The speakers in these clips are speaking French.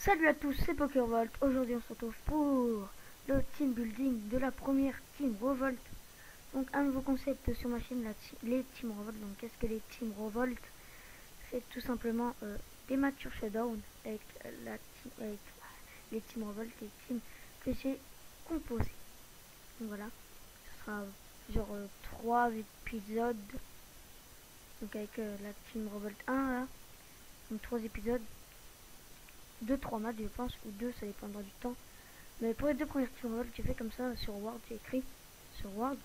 Salut à tous, c'est PokerVolt. Aujourd'hui on se retrouve pour le team building de la première Team Revolt. Donc un nouveau concept sur ma chaîne, les Team Revolt. Donc qu'est-ce que les Team Revolt? C'est tout simplement des matchs sur Showdown avec, avec les Team Revolt, les teams que j'ai composés. Donc voilà, ce sera genre 3 épisodes. Donc avec la Team Revolt 1 là, donc 3 épisodes. 2-3 matchs je pense, ou 2, ça dépendra du temps. Mais pour les 2 premières Team Revolt, j'ai fait comme ça sur Word, j'ai écrit sur Word.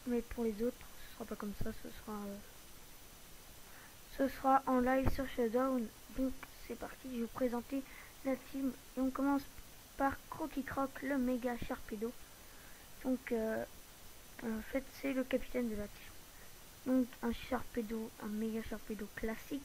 Mais pour les autres, ce sera pas comme ça, ce sera en live sur Showdown. Donc c'est parti, je vais vous présenter la team. Et on commence par Crocky Croc, le méga Sharpedo. Donc en fait c'est le capitaine de la team. Donc un Sharpedo, un méga Sharpedo classique.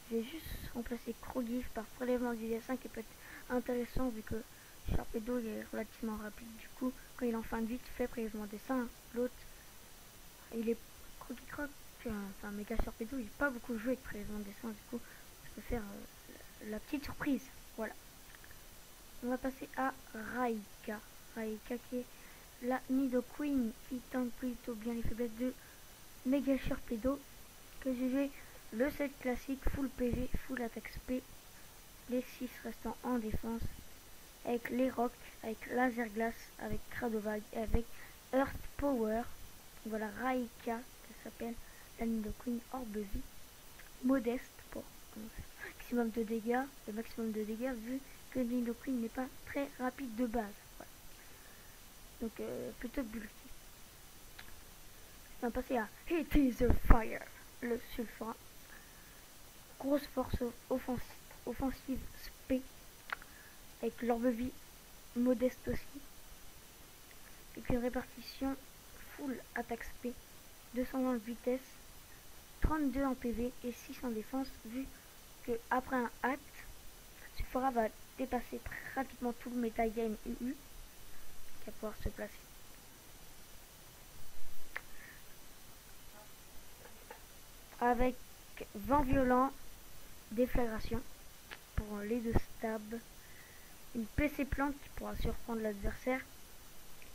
Je vais juste remplacer Krogif par prélèvement du dessin qui peut être intéressant vu que Sharpedo il est relativement rapide. Du coup, quand il est en fin de vie, tu fais prélèvement dessin. L'autre, il est Crocky Croc, enfin méga Sharpedo, il n'est pas beaucoup joué avec prélèvement dessin. Du coup, je peux faire la petite surprise. Voilà. On va passer à Raika. Raika qui est la Nidoqueen qui tente plutôt bien les faiblesses de méga Sharpedo que j'ai joué. Le set classique, full PV, full attaque SP, les 6 restants en défense, avec les rocs, avec laser glace, avec Cradovag et avec Earth Power. Voilà Raika, qui s'appelle la Nidoqueen Orbe Vie, modeste pour maximum de dégâts, le maximum de dégâts vu que Nidoqueen n'est pas très rapide de base. Voilà. Donc plutôt bulky. On va passer à It is a Fire, le sulfura. Grosse force offensive SP avec l'orbe vie modeste aussi, avec une répartition full attaque SP, 220 de vitesse, 32 en PV et 6 en défense, vu que après un acte, Sulfura va dépasser pratiquement tout le metagame UU qui va pouvoir se placer. Avec vent violent, déflagration pour les 2 stabs, une PC plante qui pourra surprendre l'adversaire.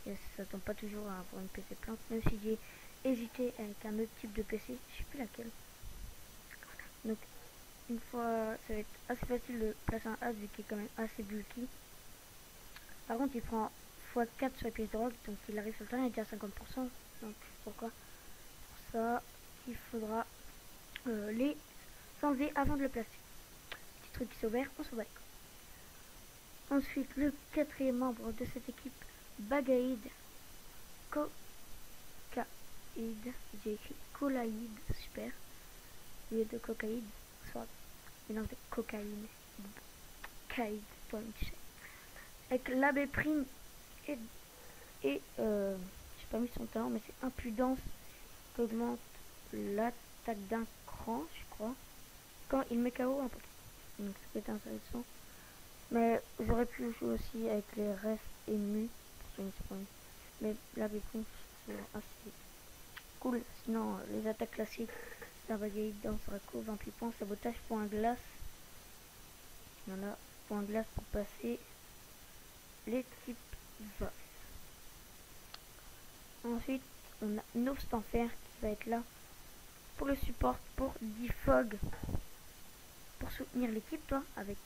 Et ça tombe pas toujours à avoir une PC plante, même si j'ai hésité avec un autre type de PC, je sais plus laquelle. Donc une fois, ça va être assez facile de placer un as vu qu'il est quand même assez bulky. Par contre il prend x4 sur les pièces de rock, donc il arrive sur le terrain, il est déjà à 50%. Donc pourquoi? Pour ça il faudra les enlever avant de le placer. Petit truc qui s'est ouvert, on s'en va. Ensuite le 4e membre de cette équipe, Bagaïd Cocaïd, j'ai écrit Colaïd, super, au lieu de cocaïde, soit mélange de cocaïne, caïd, toi-même. Avec l'abbé prime et j'ai pas mis son talent, mais c'est impudence qui augmente l'attaque d'un cran, je crois, quand il met KO un peu. Donc ça peut être intéressant. Mais j'aurais pu jouer aussi avec les restes émus, mais l'abbé prime c'est assez cool. Sinon les attaques classiques, la bagaille dans Draco, 28 points, sabotage, point glace. Voilà, point glace pour passer les types 20. Ensuite, on a Novstanfer qui va être là pour le support, pour Defog, pour soutenir l'équipe, toi, avec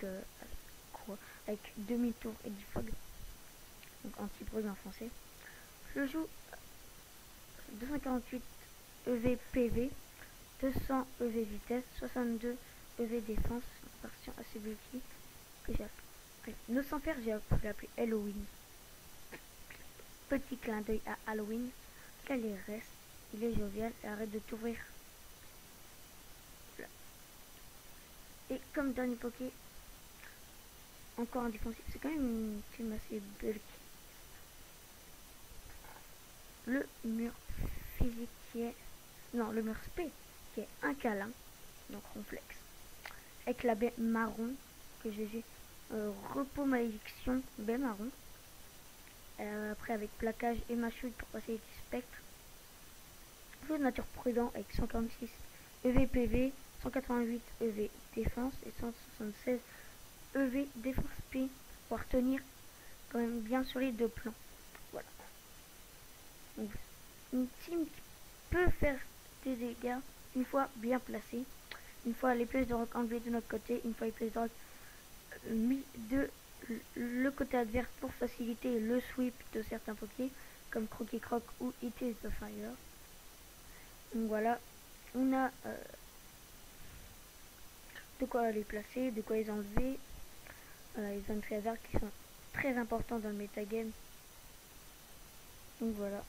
demi-tour et Defog, donc anti-bruit en français. Je joue 248 EV PV, 200 EV vitesse, 62 EV défense, une version assez bulky que j'ai appelé. Novstanfer, j'ai appelé Halloween. Petit clin d'œil à Halloween. Quel il reste, il est jovial et arrête de t'ouvrir. Voilà. Et comme dernier poké, encore un défensif, c'est quand même une team assez bulky. Le mur physique qui est, non, le mur spé qui est un câlin, donc complexe, avec la baie marron que j'ai repos malédiction, baie marron. Après avec plaquage et machouille pour passer les spectres. Jeu de nature prudent avec 146 EVPV, 188 EV défense et 176 EV défense P, pour tenir quand même bien sur les deux plans. Voilà. Donc, une team qui peut faire des dégâts une fois bien placée, une fois les pièces de rock enlevées de notre côté, une fois les pièces de rock mis de le côté adverse pour faciliter le sweep de certains Poké comme Croquet Croc ou It is the Fire. Donc voilà, on a de quoi les placer, de quoi les enlever. Les zones hasard qui sont très importants dans le metagame. Donc voilà.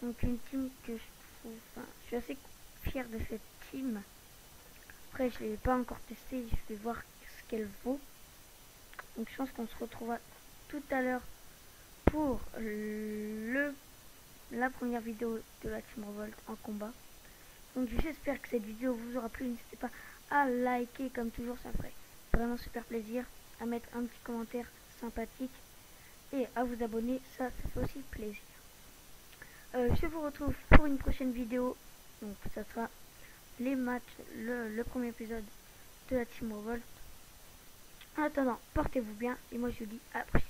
Donc une team que je trouve, enfin, je suis assez fier de cette team. Après je l'ai pas encore testée, je vais voir ce qu'elle vaut. Donc je pense qu'on se retrouvera tout à l'heure pour la première vidéo de la Team Revolt en combat. Donc j'espère que cette vidéo vous aura plu. N'hésitez pas à liker comme toujours, ça ferait vraiment super plaisir. À mettre un petit commentaire sympathique et à vous abonner, ça fait aussi plaisir. Je vous retrouve pour une prochaine vidéo. Donc ça sera les matchs, le premier épisode de la Team Revolt. En attendant, portez-vous bien et moi je vous dis à la prochaine.